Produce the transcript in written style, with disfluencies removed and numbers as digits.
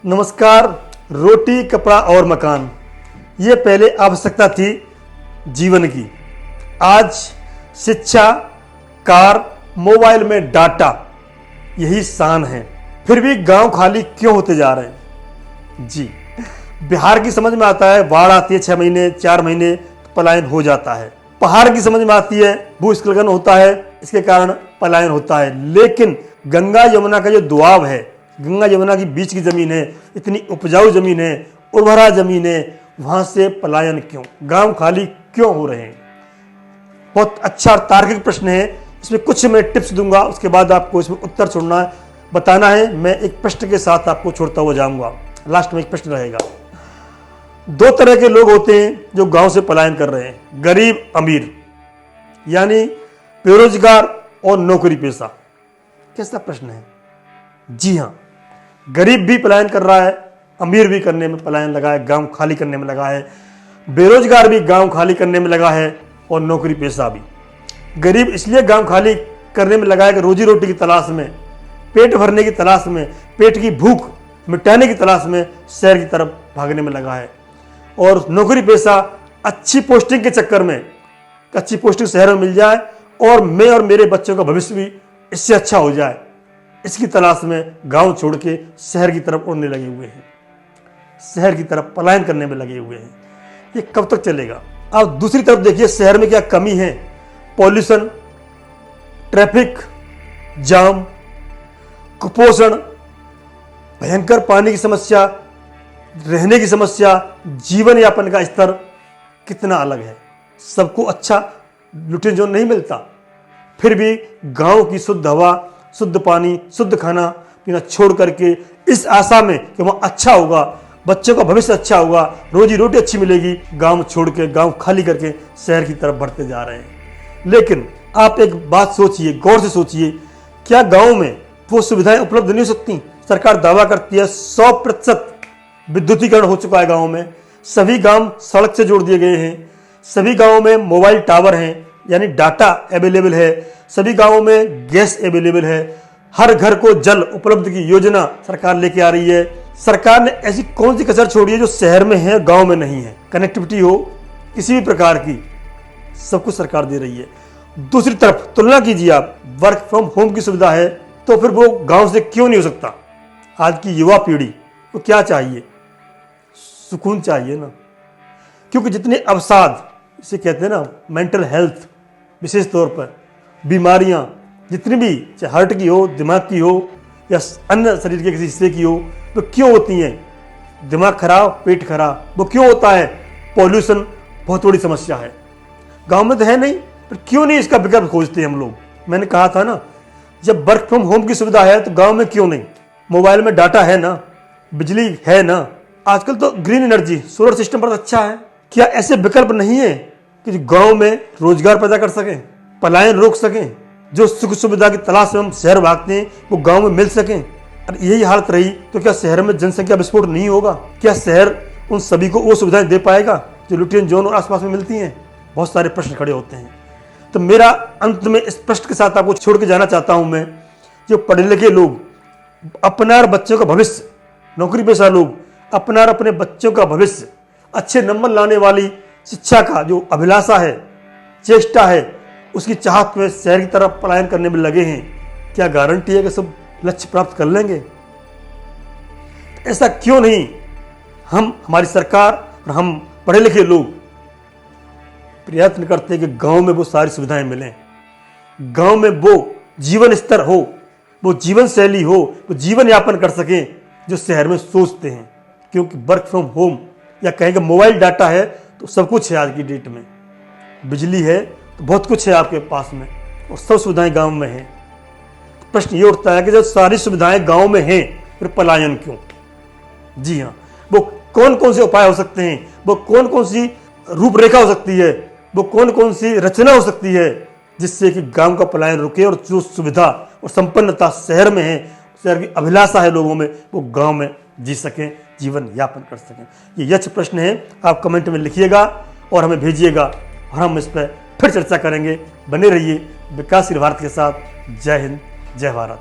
नमस्कार। रोटी, कपड़ा और मकान, ये पहले आवश्यकता थी जीवन की। आज शिक्षा, कार, मोबाइल में डाटा, यही शान है। फिर भी गांव खाली क्यों होते जा रहे हैं? जी, बिहार की समझ में आता है, बाढ़ आती है 6 महीने 4 महीने तो पलायन हो जाता है। पहाड़ की समझ में आती है, भूस्खलन होता है, इसके कारण पलायन होता है। लेकिन गंगा यमुना का जो दुआब है, गंगा यमुना की बीच की जमीन है, इतनी उपजाऊ जमीन है, उर्वरा जमीन है, वहां से पलायन क्यों, गांव खाली क्यों हो रहे हैं? बहुत अच्छा और तार्किक प्रश्न है। इसमें कुछ मैं टिप्स दूंगा, उसके बाद आपको इसमें उत्तर छोड़ना है, बताना है। मैं एक प्रश्न के साथ आपको छोड़ता हुआ जाऊंगा। लास्ट में एक प्रश्न रहेगा। 2 तरह के लोग होते हैं जो गांव से पलायन कर रहे हैं, गरीब अमीर, यानी बेरोजगार और नौकरी पेशा। कैसा प्रश्न है? जी हाँ, गरीब भी पलायन कर रहा है, अमीर भी करने में पलायन लगा है, गांव खाली करने में लगा है। बेरोजगार भी गांव खाली करने में लगा है और नौकरी पेशा भी। गरीब इसलिए गांव खाली करने में लगा है कि रोजी रोटी की तलाश में, पेट भरने की तलाश में, पेट की भूख मिटाने की तलाश में शहर की तरफ भागने में लगा है। और नौकरी पेशा अच्छी पोस्टिंग के चक्कर में, अच्छी पोस्टिंग शहर में मिल जाए और मैं और मेरे बच्चों का भविष्य भी इससे अच्छा हो जाए, इसकी तलाश में गांव छोड़ के शहर की तरफ उड़ने लगे हुए हैं, शहर की तरफ पलायन करने में लगे हुए हैं। ये कब तक चलेगा? आप दूसरी तरफ देखिए, शहर में क्या कमी है। पॉल्यूशन, ट्रैफिक जाम, कुपोषण, भयंकर पानी की समस्या, रहने की समस्या, जीवन यापन का स्तर कितना अलग है। सबको अच्छा न्यूट्रिएंट जोन नहीं मिलता, फिर भी गांव की शुद्ध हवा, शुद्ध पानी, शुद्ध खाना पीना छोड़ करके इस आशा में कि वहाँ अच्छा होगा, बच्चों का भविष्य अच्छा होगा, रोजी रोटी अच्छी मिलेगी, गांव छोड़ के, गांव खाली करके शहर की तरफ बढ़ते जा रहे हैं। लेकिन आप एक बात सोचिए, गौर से सोचिए, क्या गांव में वो सुविधाएं उपलब्ध नहीं हो सकती? सरकार दावा करती है 100% विद्युतीकरण हो चुका है गाँव में, सभी गाँव सड़क से जोड़ दिए गए हैं, सभी गाँवों में मोबाइल टावर हैं, यानी डाटा अवेलेबल है, सभी गाँवों में गैस अवेलेबल है, हर घर को जल उपलब्ध की योजना सरकार लेके आ रही है। सरकार ने ऐसी कौन सी कसर छोड़ी है जो शहर में है गांव में नहीं है? कनेक्टिविटी हो किसी भी प्रकार की, सब कुछ सरकार दे रही है। दूसरी तरफ तुलना कीजिए आप, वर्क फ्रॉम होम की सुविधा है, तो फिर वो गांव से क्यों नहीं हो सकता? आज की युवा पीढ़ी को क्या चाहिए? सुकून चाहिए ना, क्योंकि जितने अवसाद, इसे कहते हैं ना मेंटल हेल्थ, विशेष तौर पर बीमारियां जितनी भी, चाहे हार्ट की हो, दिमाग की हो या अन्य शरीर के किसी हिस्से की हो, वो क्यों होती हैं? दिमाग खराब, पेट खराब, वो क्यों होता है? पॉल्यूशन बहुत बड़ी समस्या है। गांव में तो है नहीं, पर क्यों नहीं इसका विकल्प खोजते हम लोग? मैंने कहा था ना, जब वर्क फ्रॉम होम की सुविधा है तो गांव में क्यों नहीं? मोबाइल में डाटा है ना, बिजली है ना, आजकल तो ग्रीन एनर्जी, सोलर सिस्टम बहुत अच्छा है। क्या ऐसे विकल्प नहीं है कि जो गांव में रोजगार पैदा कर सकें, पलायन रोक सकें, जो सुख सुविधा की तलाश में हम शहर भागते हैं वो गांव में मिल सकें? और यही हालत रही तो क्या शहर में जनसंख्या विस्फोट नहीं होगा? क्या शहर उन सभी को वो सुविधाएं दे पाएगा जो न्यूट्रिएंट जोन और आसपास में मिलती हैं? बहुत सारे प्रश्न खड़े होते हैं। तो मेरा अंत में इस प्रश्न के साथ आपको छोड़ के जाना चाहता हूं मैं, जो पढ़े लिखे लोग अपना और बच्चों का भविष्य, नौकरी पेशा लोग अपना और अपने बच्चों का भविष्य, अच्छे नंबर लाने वाली शिक्षा का जो अभिलाषा है, चेष्टा है, उसकी चाहत में शहर की तरफ पलायन करने में लगे हैं, क्या गारंटी है कि सब लक्ष्य प्राप्त कर लेंगे? ऐसा क्यों नहीं हम, हमारी सरकार और हम पढ़े लिखे लोग प्रयत्न करते हैं कि गांव में वो सारी सुविधाएं मिलें, गांव में वो जीवन स्तर हो, वो जीवन शैली हो, वो जीवन यापन कर सकें जो शहर में सोचते हैं। क्योंकि वर्क फ्रॉम होम या कहेंगे मोबाइल डाटा है तो सब कुछ है आज की डेट में, बिजली है तो बहुत कुछ है आपके पास में, और सब सुविधाएं गांव में हैं। प्रश्न ये उठता है कि जब सारी सुविधाएं गांव में हैं फिर पलायन क्यों? जी हाँ, वो कौन कौन से उपाय हो सकते हैं, वो कौन कौन सी रूपरेखा हो सकती है, वो कौन कौन सी रचना हो सकती है जिससे कि गांव का पलायन रुके और जो सुविधा और संपन्नता शहर में है, शहर की अभिलाषा है लोगों में, वो गांव में जी सकें, जीवन यापन कर सकें। ये यक्ष प्रश्न है, आप कमेंट में लिखिएगा और हमें भेजिएगा और हम इस पर फिर चर्चा करेंगे। बने रहिए विकासशील भारत के साथ। जय हिंद, जय भारत।